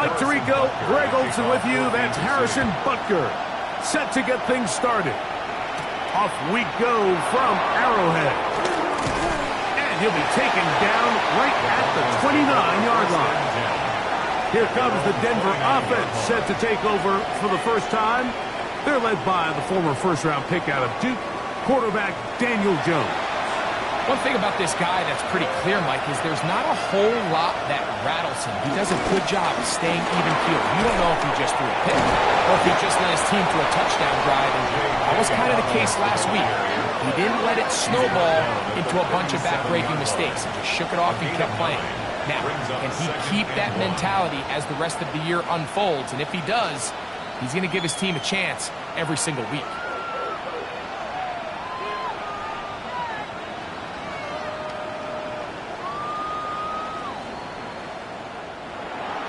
Mike Tirico, Greg Olson with you. That's Harrison Butker set to get things started. Off we go from Arrowhead. And he'll be taken down right at the 29-yard line. Here comes the Denver offense set to take over for the first time. They're led by the former first-round pick out of Duke, quarterback Daniel Jones. One thing about this guy that's pretty clear, Mike, is there's not a whole lot that rattles him. He does a good job of staying even keeled. You don't know if he just threw a pick or if he just led his team to a touchdown drive. And that was kind of the case last week. He didn't let it snowball into a bunch of back-breaking mistakes. He just shook it off and kept playing. Now, can he keep that mentality as the rest of the year unfolds? And if he does, he's going to give his team a chance every single week.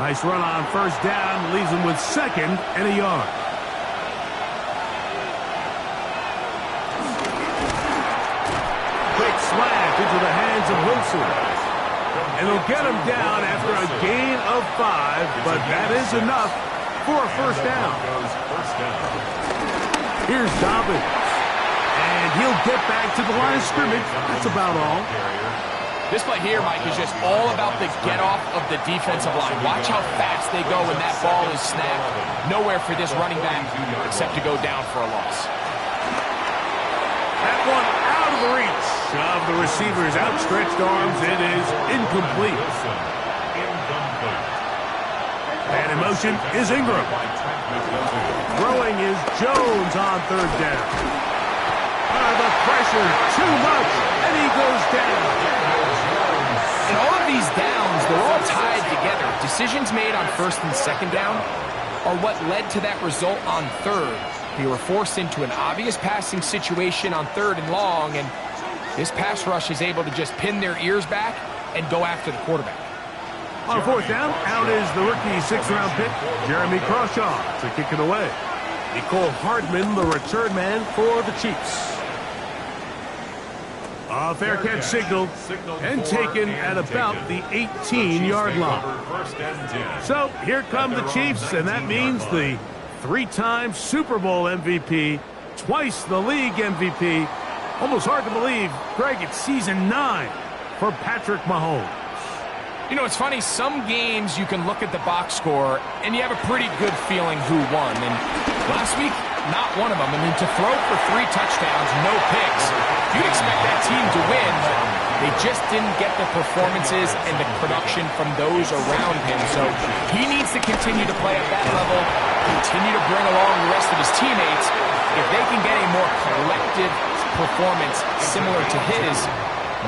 Nice run on first down, leaves him with second and a yard. Quick slant into the hands of Wilson. And they'll get him down after a gain of 5, but that is enough for a first down. Here's Dobbins. And he'll get back to the line of scrimmage. That's about all. This play here, Mike, is just all about the get-off of the defensive line. Watch how fast they go when that ball is snapped. Nowhere for this running back except to go down for a loss. That one out of the reach of the receiver's outstretched arms. It is incomplete. And in motion is Ingram. Throwing is Jones on third down. The pressure, too much, and he goes down. And all of these downs, they're all tied together. Decisions made on first and second down are what led to that result on third. They were forced into an obvious passing situation on third and long, and this pass rush is able to just pin their ears back and go after the quarterback. On fourth down, out is the rookie sixth-round pick, Jeremy Crawshaw, to kick it away. Nicole Hardman, the return man for the Chiefs. A fair catch signal and taken at about the 18-yard line. So here come the Chiefs, and that means the 3-time Super Bowl MVP, twice the league MVP. Almost hard to believe, Greg, it's season 9 for Patrick Mahomes. You know, it's funny, some games you can look at the box score and you have a pretty good feeling who won. And last week, not one of them. I mean, to throw for 3 touchdowns, no picks, you'd expect that team to win, but they just didn't get the performances and the production from those around him. So he needs to continue to play at that level, continue to bring along the rest of his teammates. If they can get a more collective performance similar to his,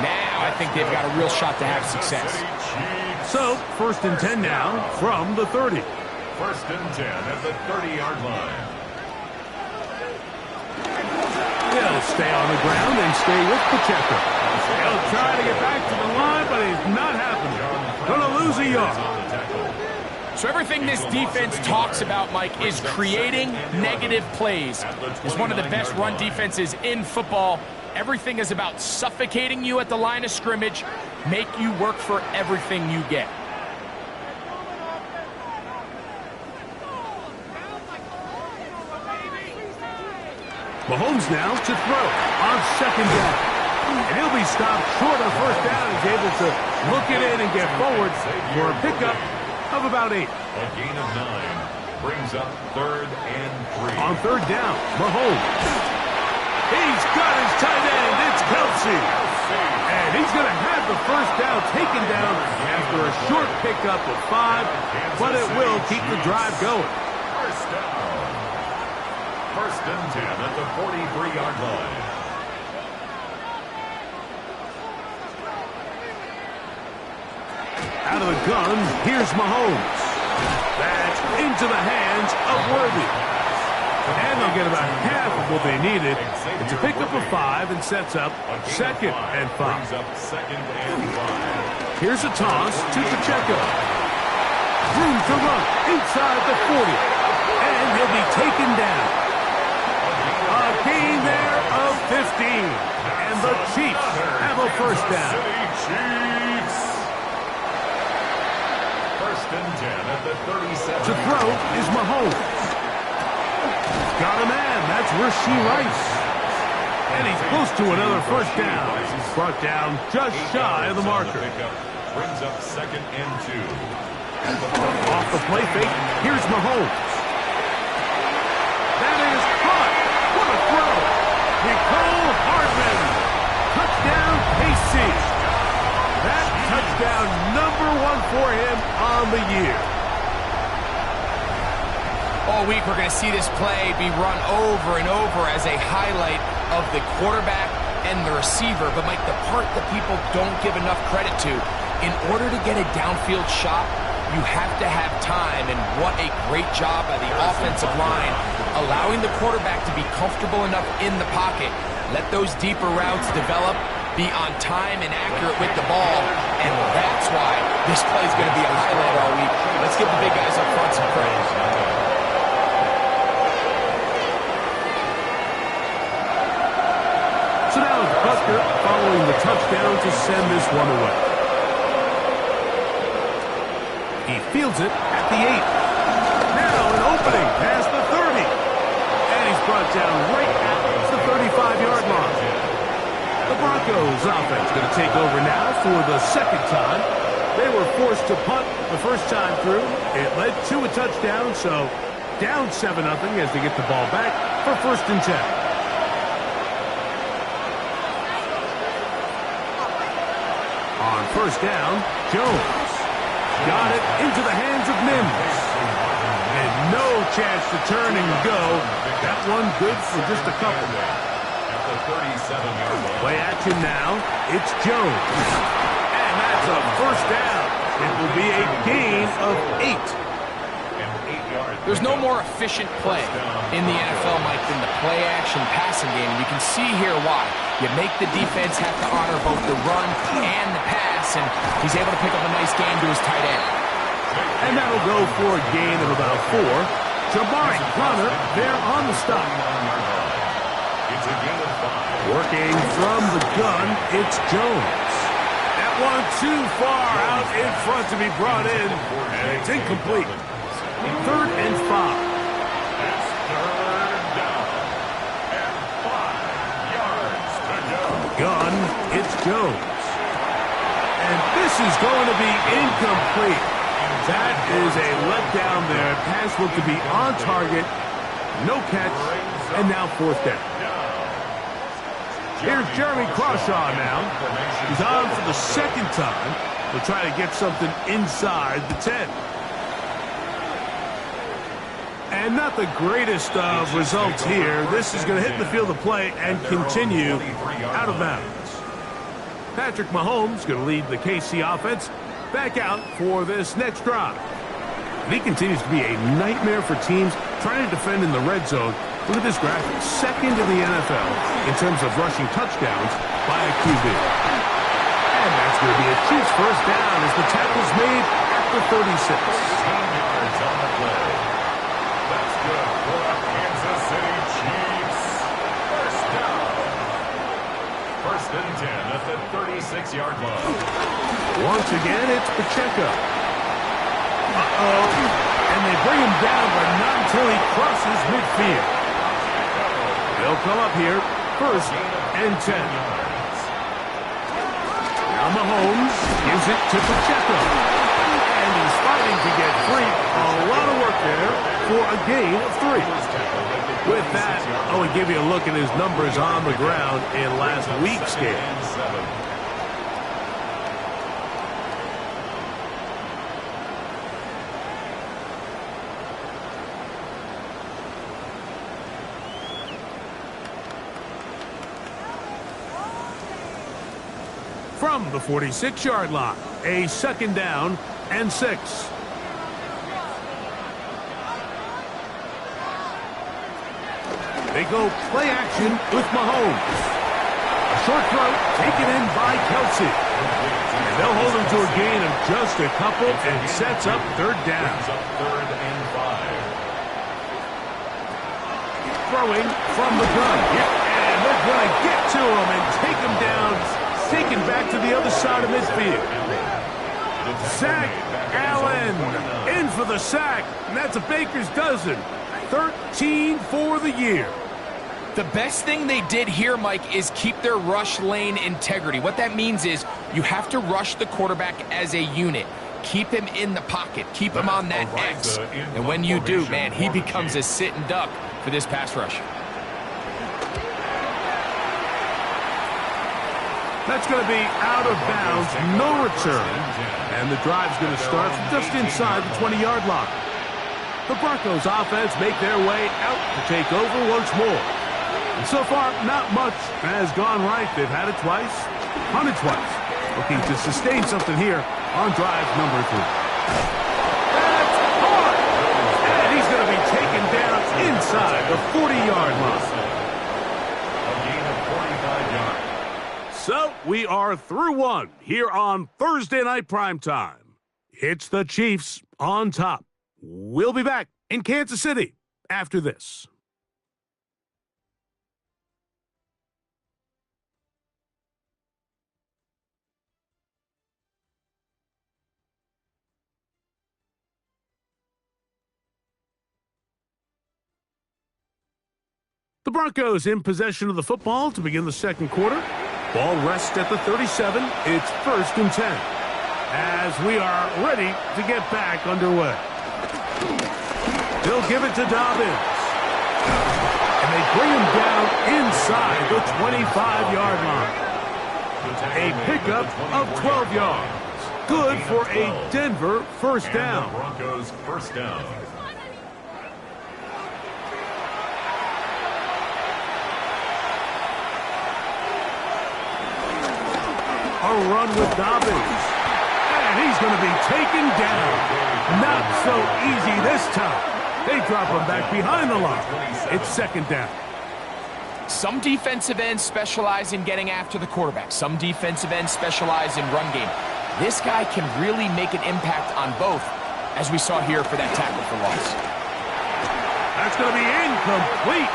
now I think they've got a real shot to have success. So, first and 10 now from the 30. First and 10 at the 30-yard line. He'll stay on the ground and stay with Pacheco. He'll try to get back to the line, but it's not happening. Gonna lose a yard. So everything this defense talks about, Mike, is creating negative plays. It's one of the best run defenses in football. Everything is about suffocating you at the line of scrimmage, make you work for everything you get. Mahomes now to throw on second down. And he'll be stopped short of first down. He's able to look it in and get forward for a pickup of about 8. A gain of 9 brings up 3rd and 3. On third down, Mahomes. He's got his tight end. It's Kelsey. And he's going to have the first down taken down after a short pickup of 5, but it will keep the drive going. First down. First and 10 at the 43-yard line. Out of the gun, here's Mahomes. That's into the hands of Worthy. And they'll get about half of what they needed. It's a pickup of 5 and sets up second and 5. Here's a toss to Pacheco. Room to run inside the 40. And he'll be taken down. A gain there of 15. And the Chiefs have a first down. First and 10 at the 37. To throw is Mahomes. Got a man. That's Rashee Rice. And he's close to another first down. He's brought down just shy of the marker. Brings up 2nd and 2. Off the play fake, here's Mahomes. That is caught. What a throw. Nicole Hardman. Touchdown, KC. That touchdown #1 for him on the year. All week we're going to see this play be run over and over as a highlight of the quarterback and the receiver. But, Mike, the part that people don't give enough credit to, in order to get a downfield shot, you have to have time. And what a great job by the offensive line, allowing the quarterback to be comfortable enough in the pocket. Let those deeper routes develop, be on time and accurate with the ball. And that's why this play is going to be a highlight all week. Let's give the big guys up front some credit. So now it's Butker following the touchdown to send this one away. He fields it at the 8. Now an opening past the 30. And he's brought down right at the 35-yard line. The Broncos offense going to take over now for the second time. They were forced to punt the first time through. It led to a touchdown, so down 7-0 as they get the ball back for 1st and 10. On 1st down, Jones got it into the hands of Mims. And no chance to turn and go. That one good for just a couple. At the 37-yard line. Play action now. It's Jones. And that's a 1st down. It will be a gain of 8. There's no more efficient play in the NFL, Mike, than the play-action passing game. And you can see here why. You make the defense have to honor both the run and the pass, and he's able to pick up a nice gain to his tight end. And that'll go for a gain of about 4. Jabari Conner there on the stop. It's a gain of 5. Working from the gun, it's Jones. That one too far out in front to be brought in, and it's incomplete. 3rd and 5. It's 3rd down. And 5 yards to go. Gun, it's Jones. And this is going to be incomplete. That is a letdown there. Pass looked to be on target. No catch. And now 4th down. Here's Jeremy Crawshaw now. He's on for the 2nd time. We'll try to get something inside the 10. And not the greatest of results here. This is going to hit the field of play and continue out of bounds. Patrick Mahomes going to lead the KC offense back out for this next drive. And he continues to be a nightmare for teams trying to defend in the red zone. Look at this graphic. 2nd in the NFL in terms of rushing touchdowns by a QB. And that's going to be a Chiefs 1st down as the tackle's made at the 36. 10 yards on the play. That's good for the Kansas City Chiefs. 1st down. 1st and 10 at the 36-yard line. Once again, it's Pacheco. And they bring him down, but not until he crosses midfield. They'll come up here 1st and 10. Now Mahomes gives it to Pacheco. And he's fighting to get free. A lot of work there for a gain of 3. With that, I will give you a look at his numbers on the ground in last week's game. From the 46-yard line, a 2nd down and 6. They go play action with Mahomes. A short throw taken in by Kelsey. And they'll hold him to a gain of just a couple and sets up 3rd down. 3rd and 5. Throwing from the gun. And they're going to get to him and take him down. Taken back to the other side of midfield. Sack Allen in for the sack, and that's a baker's dozen. 13 for the year. The best thing they did here, Mike, is keep their rush lane integrity. What that means is you have to rush the quarterback as a unit. Keep him in the pocket. Keep him on that X. And when you do, man, he becomes a sitting duck for this pass rush. That's going to be out of bounds, no return. And the drive's going to start from just inside the 20-yard line. The Broncos offense make their way out to take over once more. And so far, not much has gone right. They've had it twice, punted twice. Looking to sustain something here on drive number 3. That's hard! And he's going to be taken down inside the 40-yard line. A gain of 45 yards. So, we are through one here on Thursday Night Primetime. It's the Chiefs on top. We'll be back in Kansas City after this. The Broncos in possession of the football to begin the second quarter. Ball rests at the 37. It's 1st and 10. As we are ready to get back underway. They'll give it to Dobbins. And they bring him down inside the 25-yard line. A pickup of 12 yards. Good for a Denver first down. Broncos first down. A run with Dobbins. And he's going to be taken down. Not so easy this time. They drop him back behind the line. It's 2nd down. Some defensive ends specialize in getting after the quarterback. Some defensive ends specialize in run game. This guy can really make an impact on both, as we saw here for that tackle for loss. That's going to be incomplete.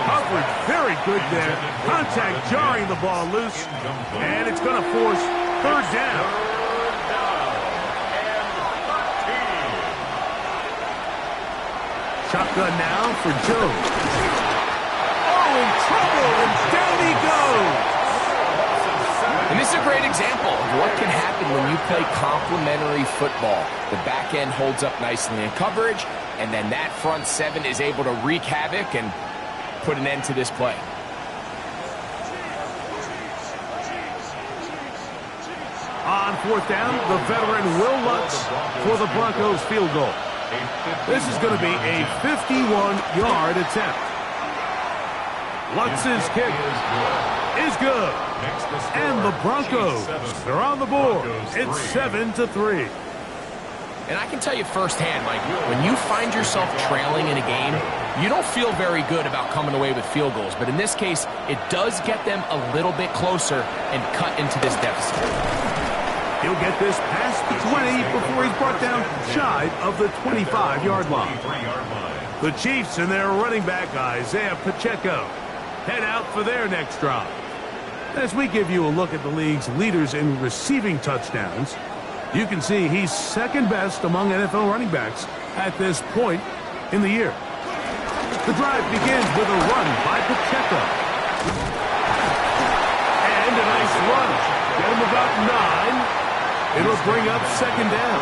Coverage very good there. Contact jarring the ball loose. And it's going to force 3rd down. Shotgun now for Jones. Oh, in trouble, and down he goes. And this is a great example of what can happen when you play complementary football. The back end holds up nicely in coverage, and then that front 7 is able to wreak havoc and put an end to this play. On 4th down, the veteran Will Lutz for the Broncos field goal. This is going to be a 51-yard attempt. Lutz's kick is good. And the Broncos are on the board. It's 7-3. And I can tell you firsthand, Mike, when you find yourself trailing in a game, you don't feel very good about coming away with field goals. But in this case, it does get them a little bit closer and cut into this deficit. He'll get this past the 20 before he's brought down shy of the 25-yard line. The Chiefs and their running back, Isaiah Pacheco, head out for their next drive. As we give you a look at the league's leaders in receiving touchdowns, you can see he's 2nd best among NFL running backs at this point in the year. The drive begins with a run by Pacheco. And a nice run. Get him about 9. It'll bring up 2nd down.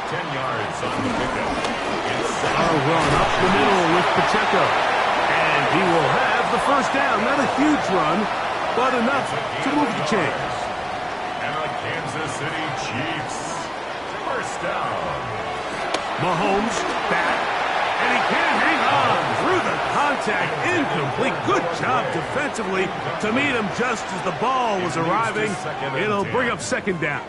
10 yards on the pickup. A run up the middle with Pacheco. And he will have the first down. Not a huge run, but enough to move the chains. And the Kansas City Chiefs first down. Mahomes back, and he can't hang on through the contact. Incomplete. Good job defensively to meet him just as the ball was arriving. It'll bring up 2nd down.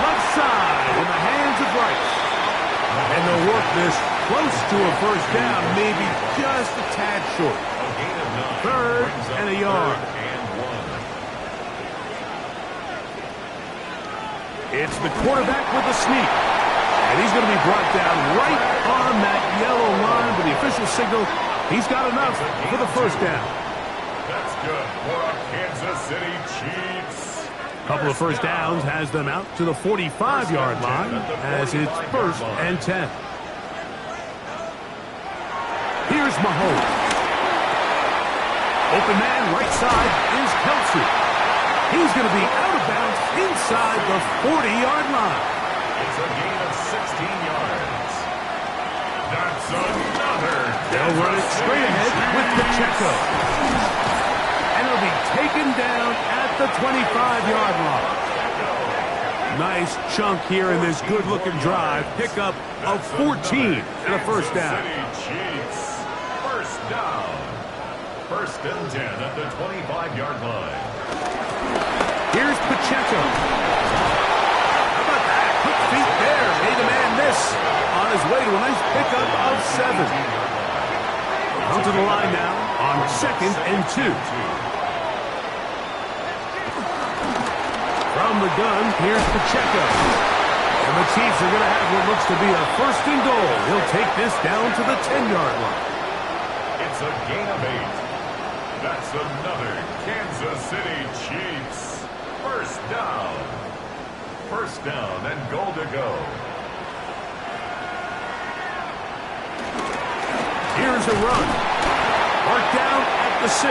Left side in the hands of Rice. And they'll work this close to a first down, maybe just a tad short. 3rd and a yard. It's the quarterback with the sneak. And he's going to be brought down right on that yellow line with the official signal. He's got enough for the first down. That's good for our Kansas City Chiefs. Couple of first downs has them out to the 45-yard line as it's 1st and 10. Here's Mahomes. Open man right side is Kelsey. He's going to be out of bounds inside the 40-yard line. It's a gain of 16 yards. That's another. They'll run it straight ahead with Pacheco. And it'll be taken down at the 25-yard line. Nice chunk here in this good-looking drive. Pickup of 14 and a first down. Chiefs. First down. 1st and 10 at the 25-yard line. Here's Pacheco. How about that? Quick feet there. Made the man miss. On his way to a nice pickup of 7. Come to the line now on 2nd and 2. From the gun, here's Pacheco. And the Chiefs are going to have what looks to be a 1st and goal. He'll take this down to the 10-yard line. It's a gain of 8. That's another Kansas City Chiefs. First down. 1st down and goal to go. Here's a run. Marked down at the 6.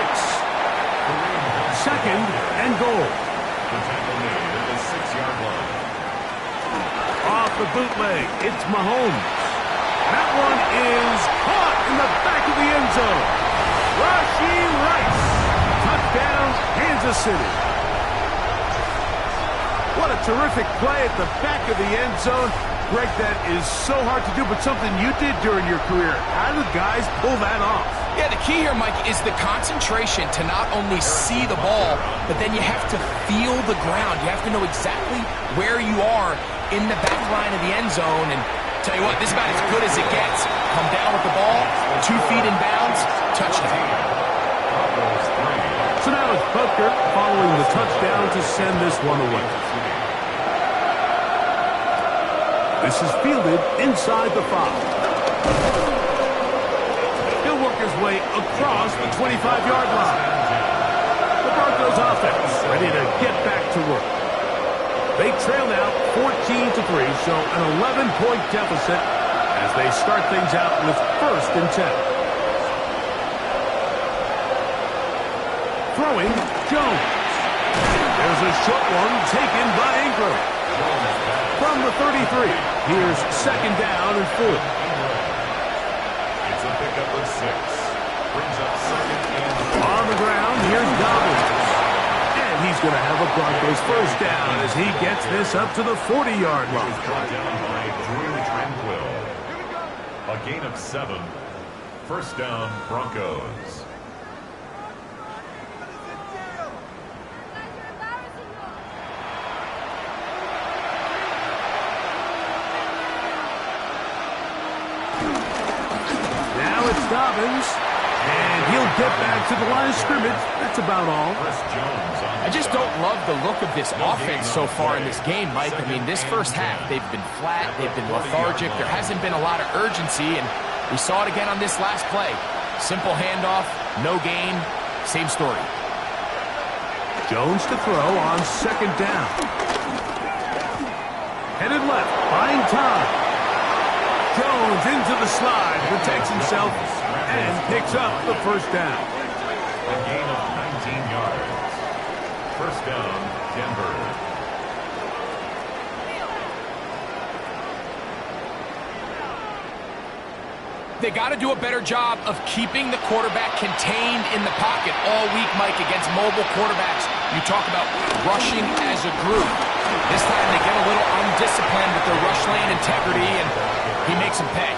2nd and goal. The tackle made at the 6-yard line. Off the bootleg, it's Mahomes. That one is caught in the back of the end zone. Rashee Rice. Touchdown, Kansas City. What a terrific play at the back of the end zone. Greg, that is so hard to do, but something you did during your career. How do guys pull that off? Yeah, the key here, Mike, is the concentration to not only see the ball, but then you have to feel the ground. You have to know exactly where you are in the back line of the end zone. And tell you what, this is about as good as it gets. Come down with the ball, 2 feet in bounds, touchdown. So now it's Butker following the touchdown to send this one away. This is fielded inside the 5. He'll work his way across the 25-yard line. The Broncos offense ready to get back to work. They trail now 14-3, so an 11-point deficit as they start things out with 1st and 10. Throwing, Jones. There's a short one taken by Ingram. From the 33, here's 2nd down and 4. It's a pickup of 6. Brings up 2nd and 4. On the ground, here's Dobbins. And he's going to have a Broncos first down as he gets this up to the 40-yard line. Brought down by Drew Tranquill. A gain of 7. 1st down, Broncos. Dobbins, and he'll get back to the line of scrimmage. That's about all. I just don't love the look of this offense so far in this game, Mike. I mean, this first half, they've been flat, they've been lethargic, there hasn't been a lot of urgency, and we saw it again on this last play. Simple handoff, no gain, same story. Jones to throw on 2nd down. Headed left, buying time. Jones into the slide, protects himself, and picks up the 1st down. A gain of 19 yards. 1st down, Denver. They got to do a better job of keeping the quarterback contained in the pocket all week, Mike, against mobile quarterbacks. You talk about rushing as a group. This time they get a little undisciplined with their rush lane integrity, and he makes them pay.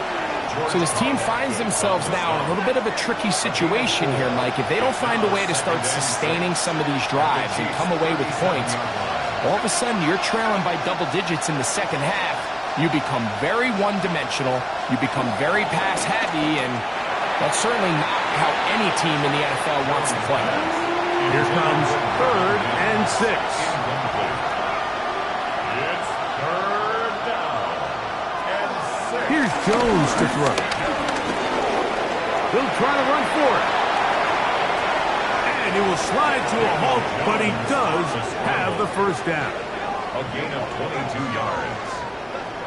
So this team finds themselves now in a little bit of a tricky situation here, Mike. If they don't find a way to start sustaining some of these drives and come away with points, all of a sudden you're trailing by double digits in the second half. You become very one-dimensional. You become very pass-heavy, and that's certainly not how any team in the NFL wants to play. Here comes 3rd and 6. It's 3rd down and 6. Here's Jones to throw. He'll try to run for it. And And he will slide to a halt, but he does have the first down. A gain of 22 yards.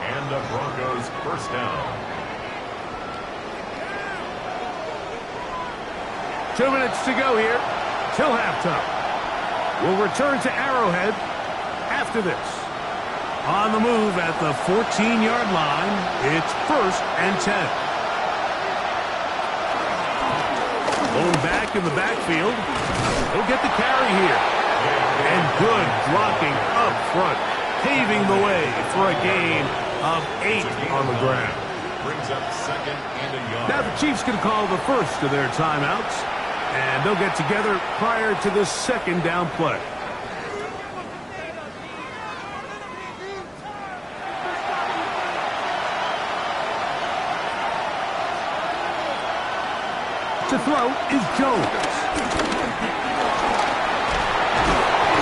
And the Broncos first down. 2 minutes to go here till halftime. We'll return to Arrowhead after this. On the move at the 14-yard line, it's 1st and 10. Going back in the backfield. He'll get the carry here. And good blocking up front, paving the way for a gain of 8 on the ground. Brings up 2nd and a yard. Now the Chiefs can call the first of their timeouts, and they'll get together prior to the 2nd down play. To throw is Jones.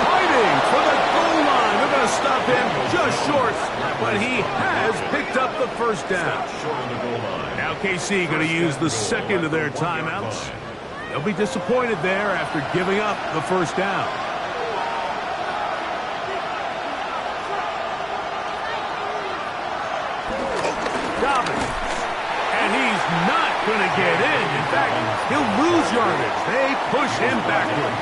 Fighting for the goal line. They're going to stop him just short, but he has picked up the first down. Short of the goal line. Now KC going to use the 2nd of their timeouts. They'll be disappointed there after giving up the first down. Dobbins. And he's not going to get in. In fact, he'll lose yardage. They push him backwards.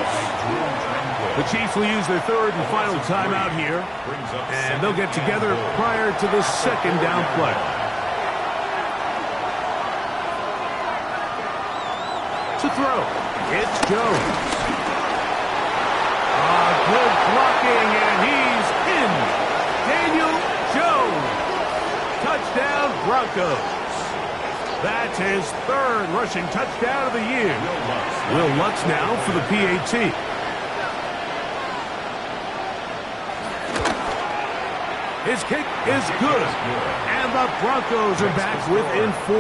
The Chiefs will use their 3rd and final timeout here, and they'll get together prior to the 2nd down play. To throw, it's Jones. Good blocking, and he's in. Daniel Jones. Touchdown, Broncos. That's his 3rd rushing touchdown of the year. Will Lutz now for the PAT. His kick is good. And the Broncos are back within 4.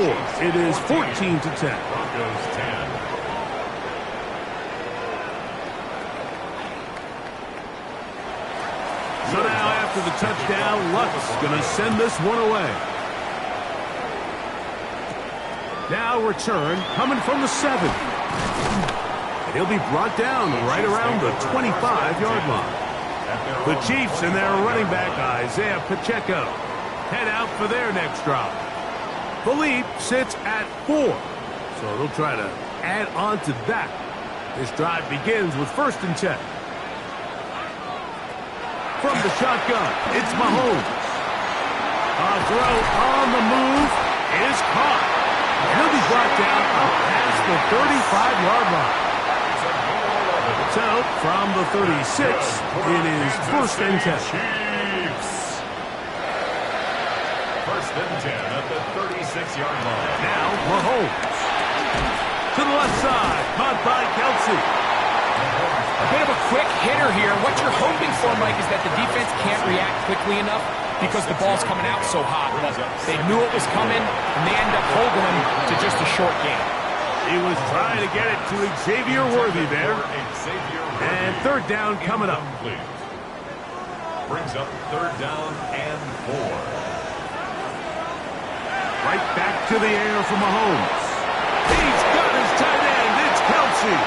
It is 14-10. Broncos 10. So now after the touchdown, Lutz going to send this one away. Now return coming from the 7. And he'll be brought down right around the 25-yard line. The Chiefs and their running back, Isaiah Pacheco, head out for their next drive. Philippe sits at 4, so they'll try to add on to that. This drive begins with 1st and 10. From the shotgun, it's Mahomes. A throw on the move is caught. And he'll be brought down past the 35-yard line. So, from the 36, it is 1st and 10. Chiefs. 1st and 10 at the 36-yard line. Now, Mahomes. To the left side, caught by Kelsey. A bit of a quick hitter here. What you're hoping for, Mike, is that the defense can't react quickly enough because the ball's coming out so hot. But they knew it was coming, and they end up holding him to just a short gain. He was trying to get it to Xavier Worthy there. And 3rd down coming up. Brings up 3rd down and 4. Right back to the air for Mahomes. He's got his tight end. It's Kelsey.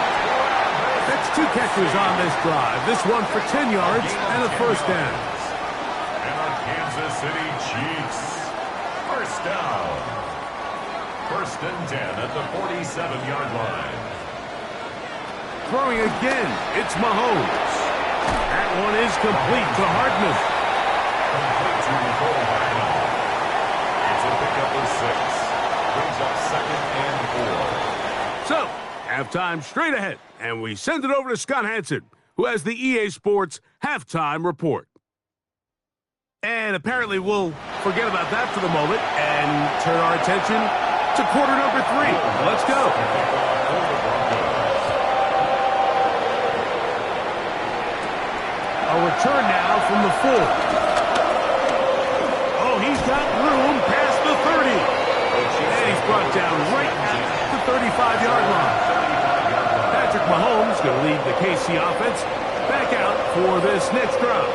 That's 2 catches on this drive. This one for 10 yards and a 1st down. And our Kansas City Chiefs. 1st down. 1st and 10 at the 47-yard line. Throwing again, it's Mahomes. That one is complete to Hardman. Complete to Nicole Hardman. It's a pickup of 6. Brings up 2nd and 4. So, halftime straight ahead, and we send it over to Scott Hanson, who has the EA Sports halftime report. And apparently we'll forget about that for the moment and turn our attention to quarter number 3. Let's go. A return now from the 4. Oh, he's got room past the 30. And he's brought down right at the 35-yard line. Patrick Mahomes going to lead the KC offense back out for this next drive.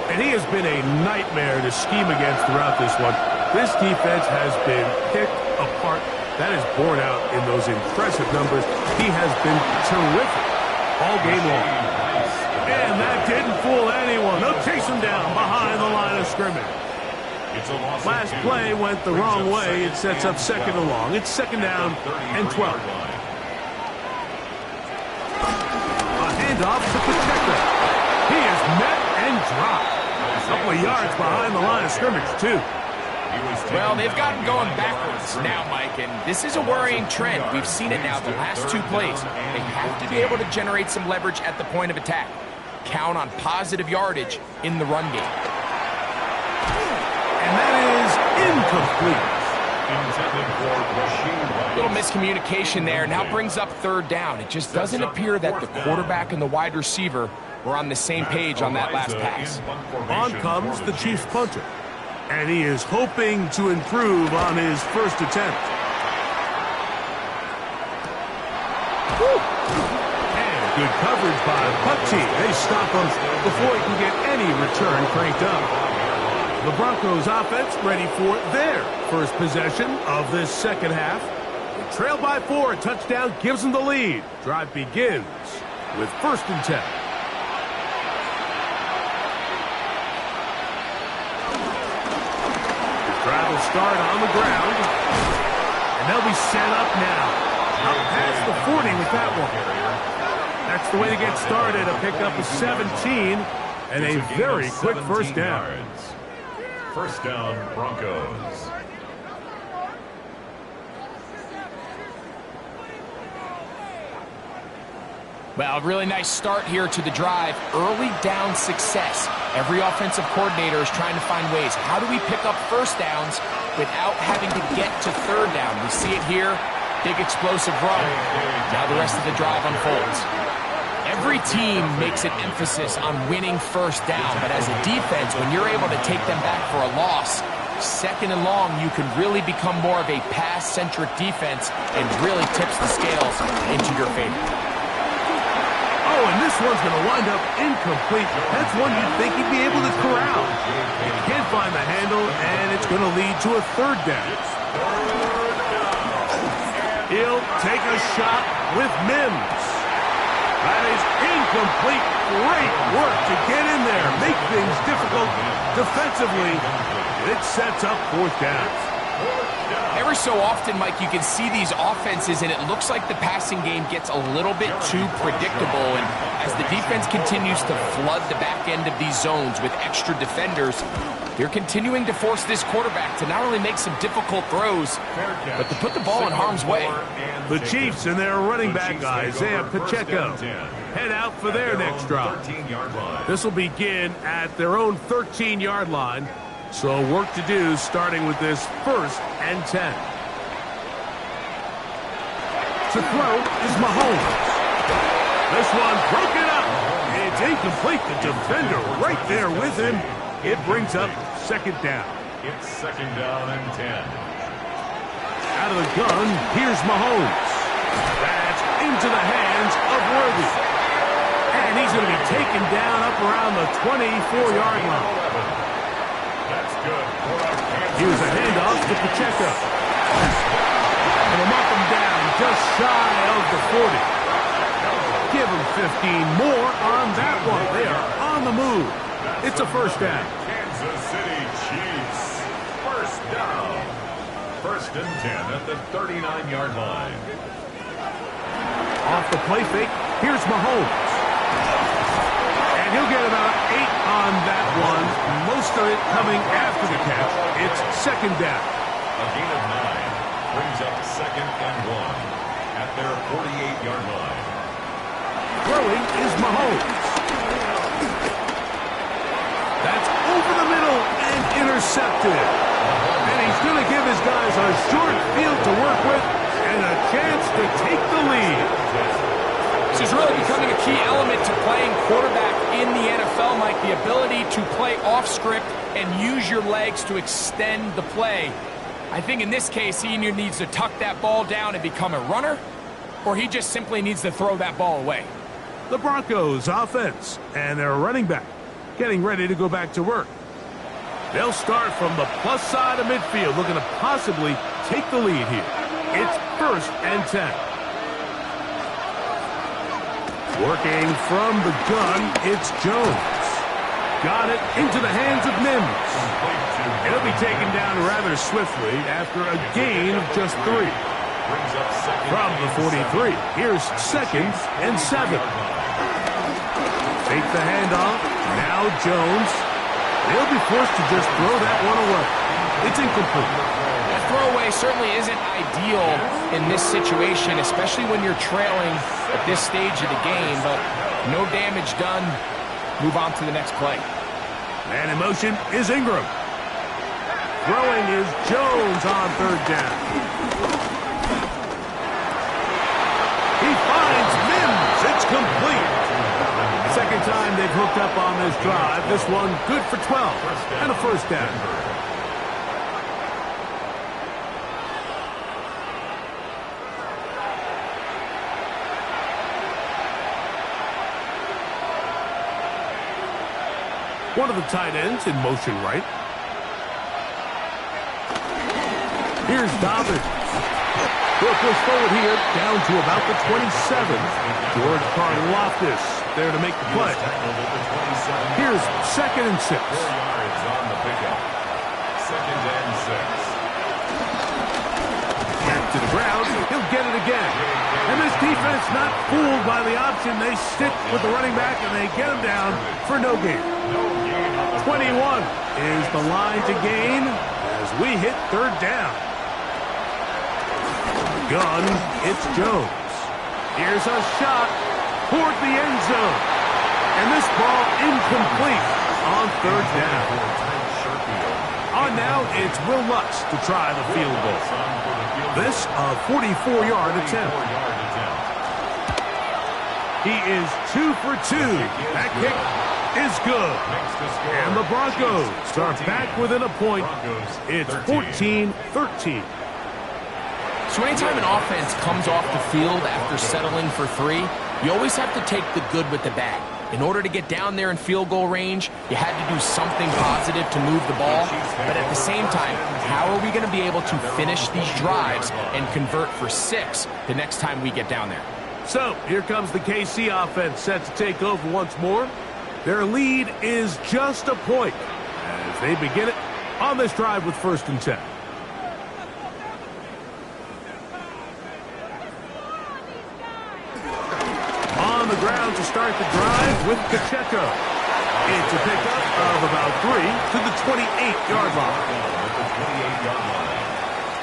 And he has been a nightmare to scheme against throughout this one. This defense has been picked apart. That is borne out in those impressive numbers. He has been terrific all game long. And that didn't fool anyone. They'll chase him down behind the line of scrimmage. Last play went the wrong way. It sets up second and long. It's second down and 12. A handoff to Pacheco. He is met and dropped. A couple of yards behind the line of scrimmage, too. Well, they've gotten going backwards now, Mike, and this is a worrying trend. We've seen it now the last two plays. They have to be able to generate some leverage at the point of attack. Count on positive yardage in the run game. And that is incomplete. Little miscommunication there. Now brings up third down. It just doesn't appear that the quarterback and the wide receiver were on the same page on that last pass. On comes the Chiefs punter. And he is hoping to improve on his first attempt. And good coverage by Putty. They stop him before he can get any return cranked up. The Broncos offense ready for their first possession of this second half. They trail by 4. A touchdown gives them the lead. Drive begins with 1st and 10. Drive will start on the ground. And they'll be set up now. Up past the 40 with that one. That's the way to get started. A pickup of 17 and a very quick first down. First down, Broncos. Well, a really nice start here to the drive. Early down success. Every offensive coordinator is trying to find ways. How do we pick up first downs without having to get to third down? We see it here. Big explosive run. Now the rest of the drive unfolds. Every team makes an emphasis on winning first down, but as a defense, when you're able to take them back for a loss, second and long, you can really become more of a pass-centric defense and really tips the scales into your favor. Oh, and this one's going to wind up incomplete. That's one you'd think he'd be able to corral. He can't find the handle, and it's going to lead to a third down. He'll take a shot with Mims. That is incomplete. Great work to get in there. Make things difficult defensively. It sets up 4th down. Every so often, Mike, you can see these offenses, and it looks like the passing game gets a little bit too predictable. And as the defense continues to flood the back end of these zones with extra defenders, they're continuing to force this quarterback to not only make some difficult throws, but to put the ball in harm's way. The Chiefs and their running back, Isaiah Pacheco, head out for their next drive. This will begin at their own 13-yard line. So work to do starting with this 1st and 10. To throw is Mahomes. This one broken up. It's incomplete. The defender right there with him. It brings up 2nd down. It's 2nd down and 10. Out of the gun, here's Mahomes. That's into the hands of Worthy. And he's going to be taken down up around the 24-yard line. That's good. Here's a handoff to Pacheco. And they'll knock him down just shy of the 40. Give him 15 more on that one. They are on the move. It's a first down. Kansas City Chiefs. First down. 1st and 10 at the 39-yard line. Off the play fake, here's Mahomes. And he'll get about 8 on that one. Most of it coming after the catch. It's 2nd down. A gain of 9 brings up 2nd and 1 at their 48-yard line. Throwing is Mahomes. That's over the middle and intercepted. And he's going to give his guys a short field to work with and a chance to take the lead. This is really becoming a key element to playing quarterback in the NFL, Mike. The ability to play off script and use your legs to extend the play. I think in this case, he either needs to tuck that ball down and become a runner, or he just simply needs to throw that ball away. The Broncos offense and their running back getting ready to go back to work. They'll start from the plus side of midfield, looking to possibly take the lead here. It's 1st and 10. Working from the gun, it's Jones. Got it into the hands of Mims. It'll be taken down rather swiftly after a gain of just 3. From the 43, here's 2nd and 7. Take the handoff. Now Jones. They'll be forced to just throw that one away. It's incomplete. That throwaway certainly isn't ideal in this situation, especially when you're trailing at this stage of the game, but no damage done. Move on to the next play. Man in motion is Ingram. Throwing is Jones on 3rd down. He finds Mims. It's complete. Second time they've hooked up on this drive. This one good for 12 and a 1st down. One of the tight ends in motion right. Here's Dobbins. We'll push forward here down to about the 27. George Karlaftis there to make the play. Here's 2nd and 6. 4 yards on the pickup. 2nd and 6. Back to the ground. He'll get it again. And this defense not fooled by the option. They stick with the running back and they get him down for no gain. 21 is the line to gain as we hit 3rd down. Gun, it's Jones. Here's a shot toward the end zone. And this ball incomplete on 3rd down. On now, it's Will Lutz to try the field goal. This a 44-yard attempt. He is 2 for 2. That kick is good. And the Broncos are back within a point. It's 14-13. So anytime an offense comes off the field after settling for 3, you always have to take the good with the bad. In order to get down there in field goal range, you had to do something positive to move the ball. But at the same time, how are we going to be able to finish these drives and convert for 6 the next time we get down there? So here comes the KC offense set to take over once more. Their lead is just a point as they begin it on this drive with 1st and 10. On the ground to start the drive with Pacheco. It's a pickup of about 3 to the 28-yard line.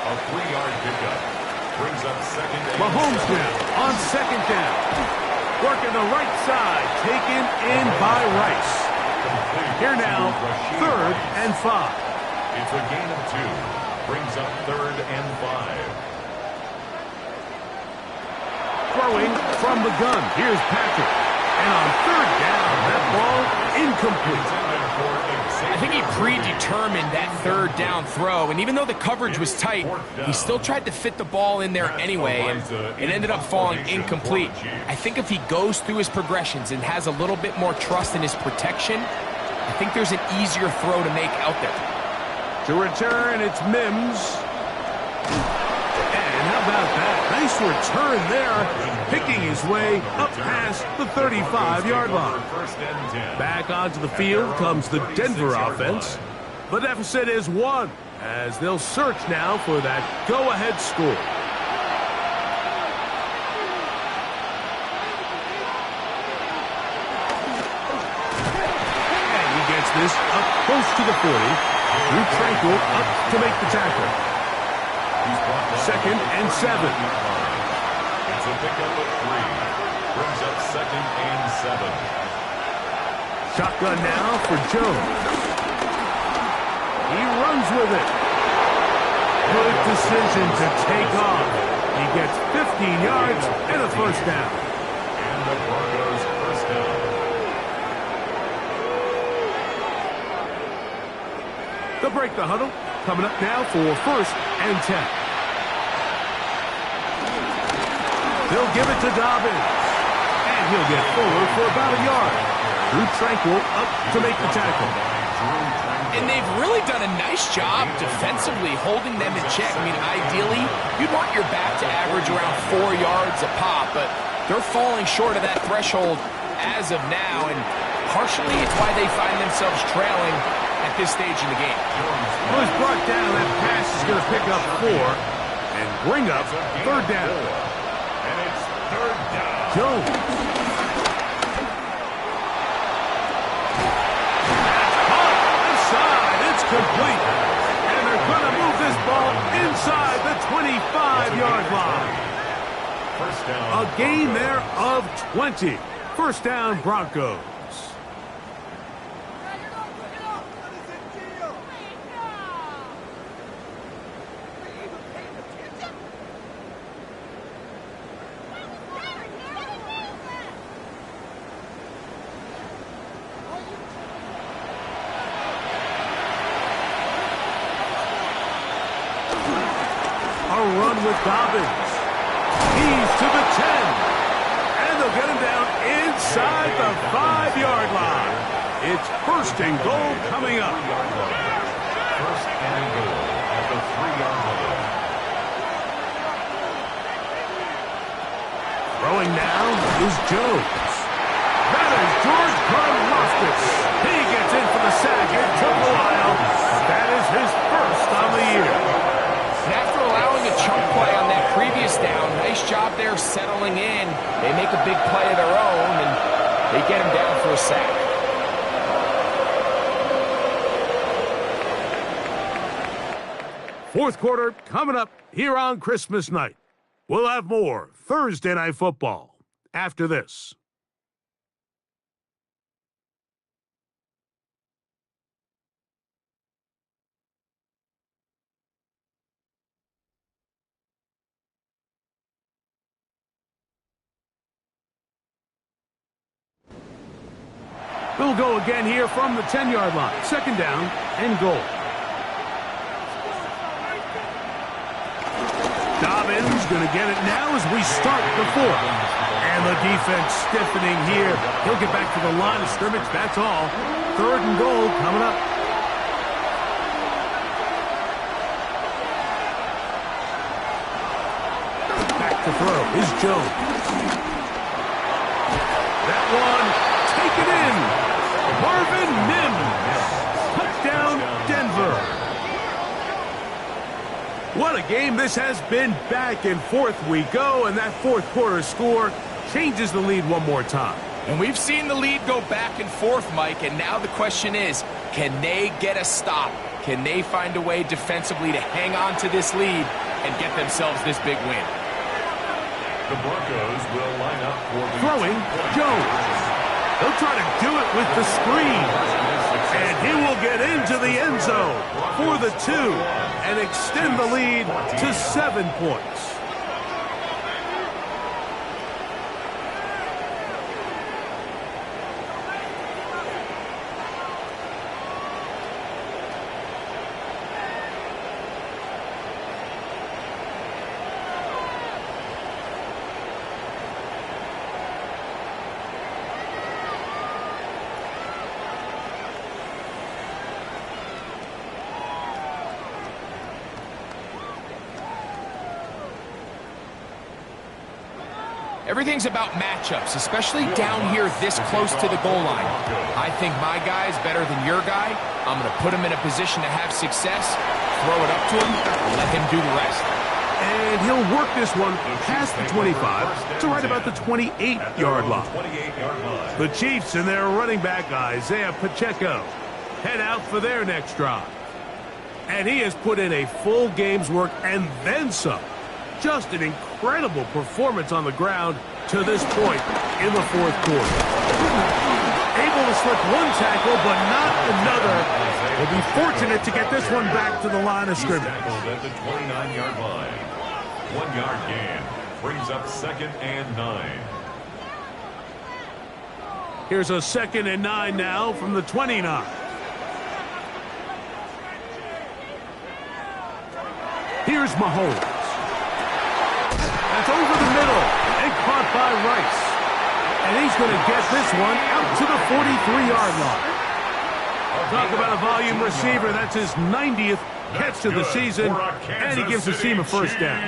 A 3-yard pickup brings up 2nd and Mahomes now on 2nd down. Working the right side, taken in by Rice. Here now, 3rd and 5. It's a gain of 2. Brings up 3rd and 5. Throwing from the gun. Here's Patrick. And on 3rd down, that ball incomplete. I think he predetermined that 3rd down throw, and even though the coverage was tight, he still tried to fit the ball in there anyway, and it ended up falling incomplete. I think if he goes through his progressions and has a little bit more trust in his protection, I think there's an easier throw to make out there. To return, it's Mims. And how about that? Nice return there, picking his way up past the 35-yard line. Back onto the field comes the Denver offense. The deficit is 1 as they'll search now for that go-ahead score. And he gets this up close to the 40. Drew Tranquil up to make the tackle. 2nd and 7. It's a pickup of 3. Brings up 2nd and 7. Shotgun now for Jones. He runs with it. Good decision to take off. He gets 15 yards and a 1st down. And the Broncos 1st down. They'll break the huddle. Coming up now for 1st and 10. They'll give it to Dobbins. And he'll get forward for about a yard. Drew Tranquil up to make the tackle. And they've really done a nice job defensively holding them in check. I mean, ideally, you'd want your back to average around 4 yards a pop, but they're falling short of that threshold as of now, and partially it's why they find themselves trailing at this stage in the game. Well, he's brought down. That pass is going to pick up 4 and bring up 3rd down. And it's 3rd down. Jones. Complete. And they're going to move this ball inside the 25-yard line. First down. A gain there of 20. First down, Broncos. Run with Dobbins. He's to the 10. And they'll get him down inside the 5-yard line. It's 1st and goal coming up. 1st and goal at the 3-yard line. Throwing now is Jones. That is George Karlaftis. He gets in for the sack. It took a while, but that is his 1st on the year. And after allowing a chunk play on that previous down, nice job there settling in. They make a big play of their own, and they get him down for a sack. Fourth quarter coming up here on Christmas night. We'll have more Thursday Night Football after this. We'll go again here from the 10-yard line. 2nd down and goal. Dobbins going to get it now as we start the 4th. And the defense stiffening here. He'll get back to the line of scrimmage. That's all. 3rd and goal coming up. Back to throw is Jones. That one taken in. Marvin Mims. Touchdown, Denver. What a game this has been. Back and forth we go, and that 4th quarter score changes the lead one more time. And we've seen the lead go back and forth, Mike, and now the question is, can they get a stop? Can they find a way defensively to hang on to this lead and get themselves this big win? The Broncos will line up for the throwing Jones. He'll try to do it with the screen. And he will get into the end zone for the 2 and extend the lead to 7 points. Everything's about matchups, especially down here this close to the goal line. I think my guy's better than your guy. I'm going to put him in a position to have success, throw it up to him, and let him do the rest. And he'll work this one past the 25 to right about the 28-yard line. The Chiefs and their running back, Isaiah Pacheco, head out for their next drive. And he has put in a full game's work and then some. Just an incredible performance on the ground to this point in the 4th quarter. Able to slip one tackle, but not another. Will be fortunate to get this one back to the line of scrimmage. At the 29-yard line. 1-yard gain brings up 2nd and 9. Here's a 2nd and 9 now from the 29. Here's Mahomes. That's over the middle and caught by Rice. And he's going to get this one out to the 43-yard line. A Talk about a volume receiver. That's his 90th catch of the season, and he gives the team a first down.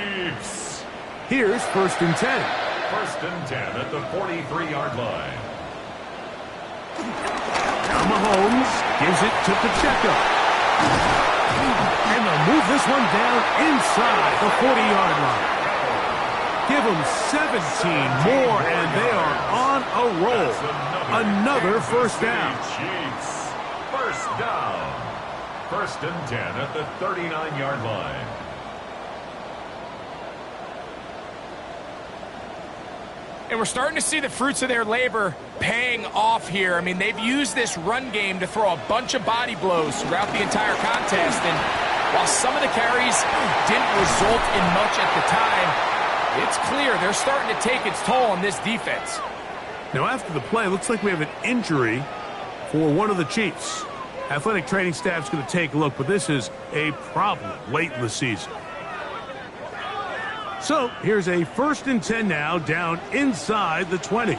Here's 1st and 10. 1st and 10 at the 43-yard line. Now Mahomes gives it to Pacheco. And they'll move this one down inside the 40-yard line. Give them 17 more, and they are on a roll. Another first down. Chiefs. First down. 1st and 10 at the 39-yard line. And we're starting to see the fruits of their labor paying off here. I mean, they've used this run game to throw a bunch of body blows throughout the entire contest. And while some of the carries didn't result in much at the time, it's clear they're starting to take its toll on this defense. Now, after the play, it looks like we have an injury for one of the Chiefs. Athletic training staff's going to take a look, but this is a problem late in the season. So, here's a 1st and 10 now, down inside the 20.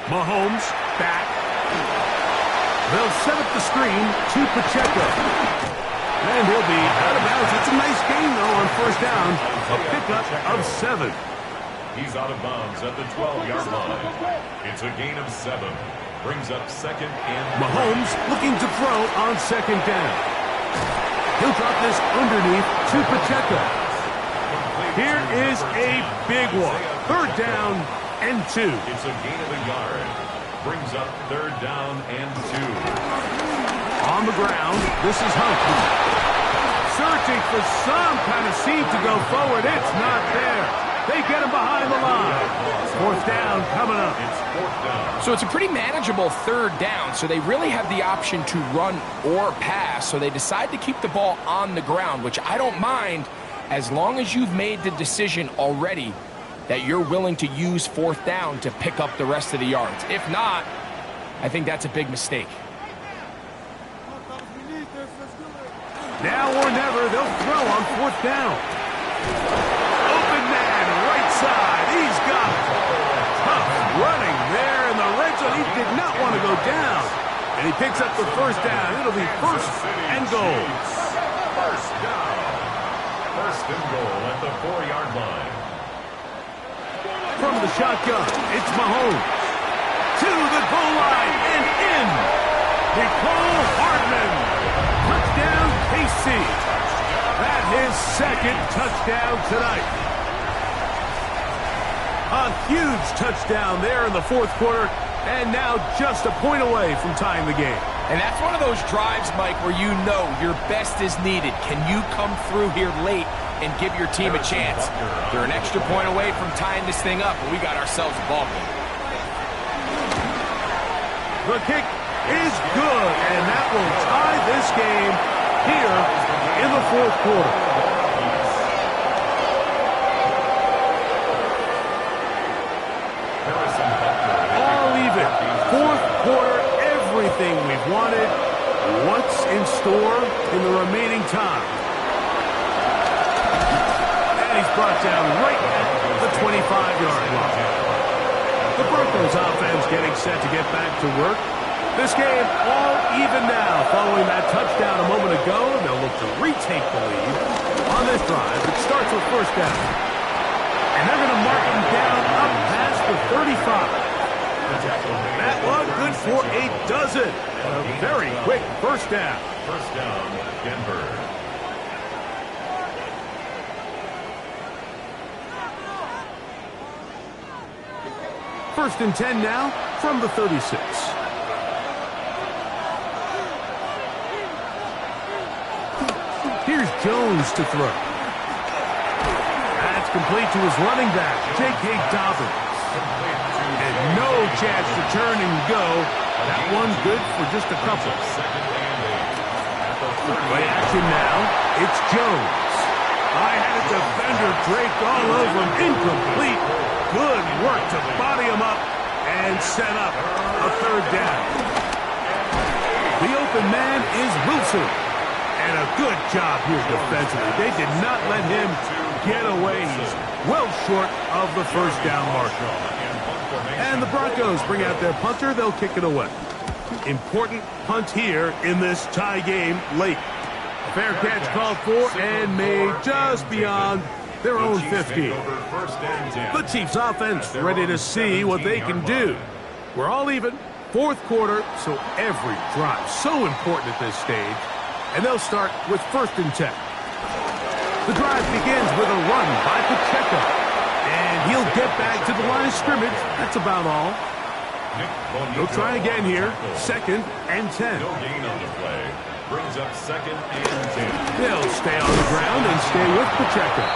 Mahomes back. They'll set up the screen to Pacheco. And he'll be out of bounds. It's a nice gain, though, on 1st down. A pickup of 7. He's out of bounds at the 12-yard line. It's a gain of 7. Brings up 2nd and... Mahomes looking to throw on 2nd down. He'll drop this underneath to Pacheco. Here is a big one. 3rd down and 2. It's a gain of a yard. Brings up 3rd down and 2. On the ground, this is Humphrey. Searching for some kind of seam to go forward. It's not there. They get him behind the line. 4th down coming up. It's 4th down. So it's a pretty manageable 3rd down, so they really have the option to run or pass, so they decide to keep the ball on the ground, which I don't mind as long as you've made the decision already that you're willing to use 4th down to pick up the rest of the yards. If not, I think that's a big mistake. Now or never, they'll throw on 4th down. Open man, right side. He's got it. Tough running there in the red zone. He did not want to go down. And he picks up the 1st down. It'll be 1st and goal. 1st down. 1st and goal at the 4-yard line. From the shotgun, it's Mahomes. To the goal line and in. Nicole Hardman. Touchdown, KC. That his 2nd touchdown tonight. A huge touchdown there in the 4th quarter, and now just a point away from tying the game. And that's one of those drives, Mike, where you know your best is needed. Can you come through here late and give your team a chance? They're an extra point away from tying this thing up, and we got ourselves a ball game. The kick is good, and that will tie this game here in the 4th quarter. All even. 4th quarter, everything we've wanted. What's in store in the remaining time? And he's brought down right at the 25-yard line. The Broncos offense getting set to get back to work. This game all even now. Following that touchdown a moment ago, they'll look to retake the lead on this drive. It starts with 1st down. And they're going to mark him down up past the 35. That one good for a dozen. And a very quick 1st down. 1st down, Denver. First and 10 now from the 36. Here's Jones to throw. That's complete to his running back, J.K. Dobbins. And no chance to turn and go. That one good for just a couple. Play action now. It's Jones. I had a defender draped all over him. Incomplete. Good work to body him up and set up a 3rd down. The open man is Wilson. And a good job here defensively. They did not let him get away. He's well short of the first down marker. And the Broncos bring out their punter. They'll kick it away. Important punt here in this tie game late. A fair catch called for and made just beyond their own 15. The Chiefs offense ready to see what they can do. We're all even. Fourth quarter, so every drive so important at this stage. And they'll start with 1st and 10. The drive begins with a run by Pacheco. And he'll get back to the line of scrimmage. That's about all. They'll try again here. 2nd and 10. No gain on the play. Brings up 2nd and 10. They'll stay on the ground and stay with Pacheco.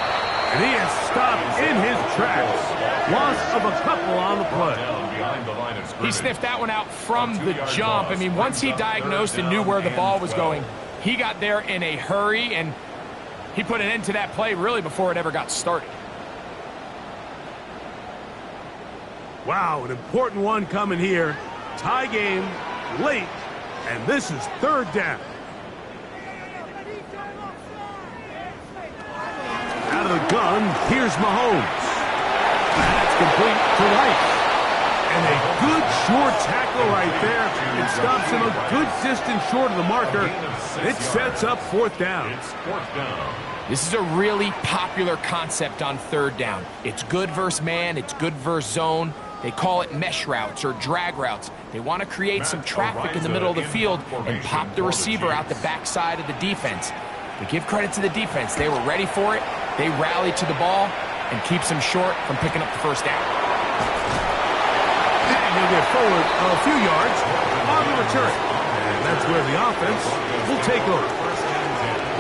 And he is stopped in his tracks. Loss of a couple on the play. He sniffed that one out from the jump. I mean, once he diagnosed and knew where the ball was going, he got there in a hurry, and he put an end to that play really before it ever got started. Wow, an important one coming here. Tie game, late, and this is 3rd down. Out of the gun, here's Mahomes. That's complete to Rice. And a good short tackle right there. It stops him a good distance short of the marker. It sets up 4th down. This is a really popular concept on 3rd down. It's good versus man. It's good versus zone. They call it mesh routes or drag routes. They want to create some traffic in the middle of the field and pop the receiver out the backside of the defense. To give credit to the defense, they were ready for it. They rallied to the ball and keeps him short from picking up the 1st down. And he'll get forward a few yards on the return. And that's where the offense will take over.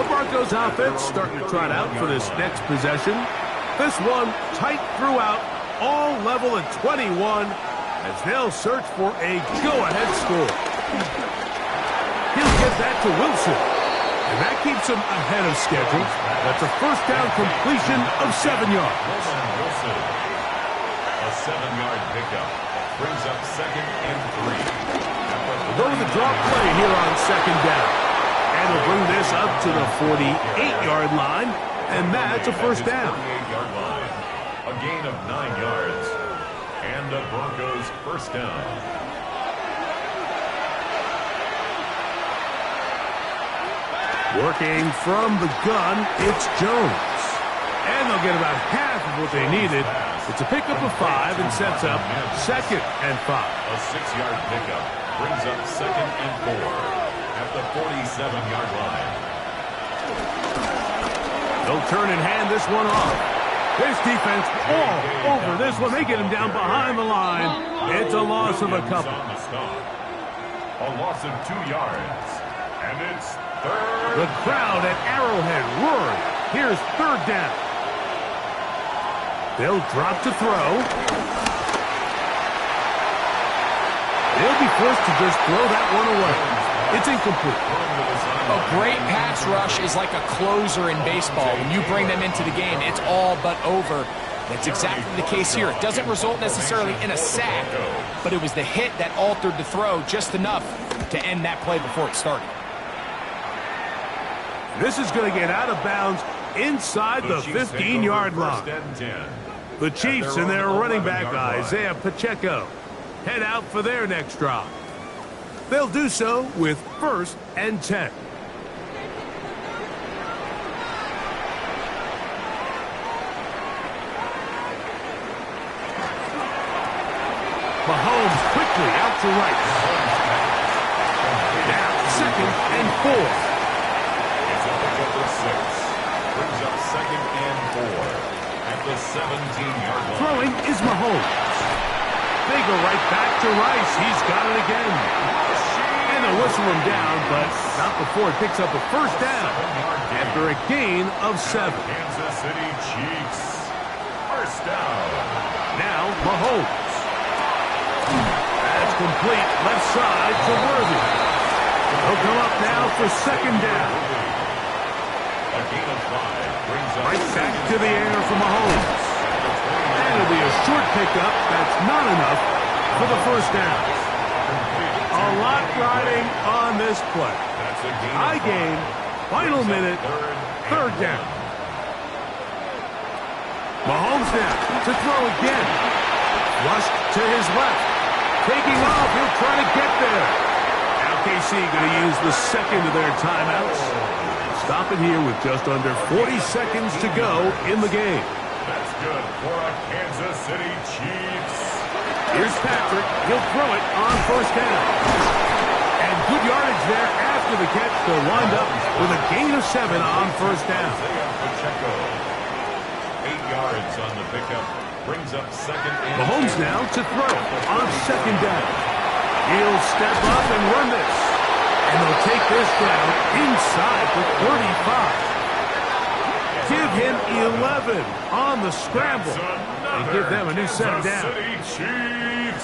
The Broncos offense starting to trot out for this next possession. This one tight throughout, all level at 21 as they'll search for a go-ahead score. He'll get that to Wilson. And that keeps him ahead of schedule. That's a 1st down completion of 7 yards. Wilson. A 7-yard pickup. Brings up 2nd and 3. Go to the drop play here on 2nd down. And he'll bring this up to the 48-yard line. And that's a 1st down. 48-yard line. A gain of 9 yards. And the Broncos 1st down. Working from the gun, it's Jones. And they'll get about half of what they needed. It's a pickup of 5 and sets up 2nd and 5. A 6-yard pickup brings up 2nd and 4 at the 47-yard line. They'll turn and hand this one off. This defense all over this one. They get him down behind the line. It's a loss of a couple. A loss of 2 yards. And it's 3rd. The crowd at Arrowhead roaring. Here's 3rd down. They'll drop to throw. They'll be forced to just throw that one away. It's incomplete. A great pass rush is like a closer in baseball. When you bring them into the game, it's all but over. That's exactly the case here. It doesn't result necessarily in a sack, but it was the hit that altered the throw just enough to end that play before it started. This is going to get out of bounds inside the 15-yard line. The Chiefs and their running back, Isaiah Pacheco, head out for their next drive. They'll do so with 1st and 10. Mahomes quickly out to Rice. Now 2nd and 4. It's a pickup of 6. Brings up 2nd and 4 at the 17-yard line. Throwing is Mahomes. They go right back to Rice. He's got it again. And they'll whistle him down, but not before it picks up a 1st down after a gain of 7. Kansas City Chiefs. 1st down. Now Mahomes. That's complete left side to Worthy. They'll come up now for 2nd down. A gain of 5 brings up Right back to the air for Mahomes. And it'll be a short pickup. That's not enough for the 1st down. A lot riding on this play. High gain, final minute, 3rd down. snap to throw again. Rushed to his left. Taking off, he'll try to get there. Now KC going to use the second of their timeouts. Stop it here with just under 40 seconds to go in the game. That's good for a Kansas City Chiefs. Here's Patrick. He'll throw it on first down. And good yardage there after the catch. They'll wind up with a gain of 7 on first down. Isaiah Pacheco. 8 yards on the pickup. Brings up second and Mahomes now to throw on second down. He'll step up and run this. And they'll take this down inside the 35. Give him 11 on the scramble. And give them a new set of down.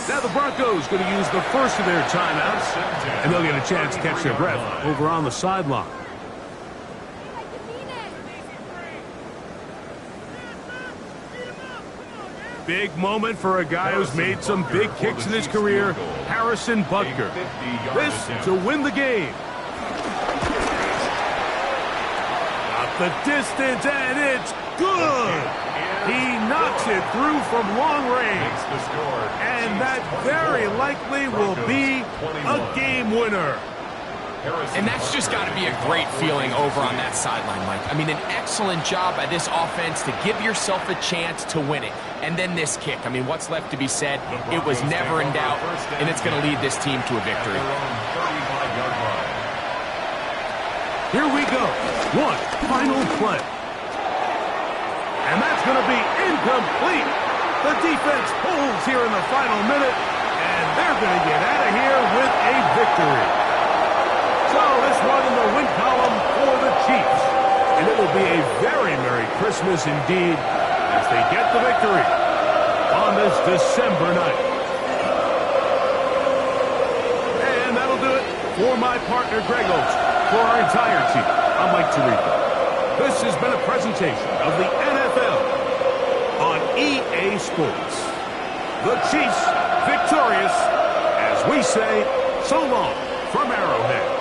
Now the Broncos going to use the first of their timeouts. And they'll get a chance to catch their breath over on the sideline. Big moment for a guy who's made some big kicks in his career, Harrison Butker. This to win the game. Got the distance, and it's good. He knocks it through from long range. And that very likely will be a game winner. And that's just got to be a great feeling over on that sideline, Mike. I mean, an excellent job by this offense to give yourself a chance to win it. And then this kick. I mean, what's left to be said? It was never in doubt, and it's going to lead this team to a victory. Here we go. One final play. And that's going to be incomplete. The defense pulls here in the final minute, and they're going to get out of here with a victory. So this one in the win column for the Chiefs. And it will be a very Merry Christmas indeed as they get the victory on this December night. And that'll do it for my partner Greg Olsen. For our entire team, I'm Mike Tirico. This has been a presentation of the NFL on EA Sports. The Chiefs victorious as we say so long from Arrowhead.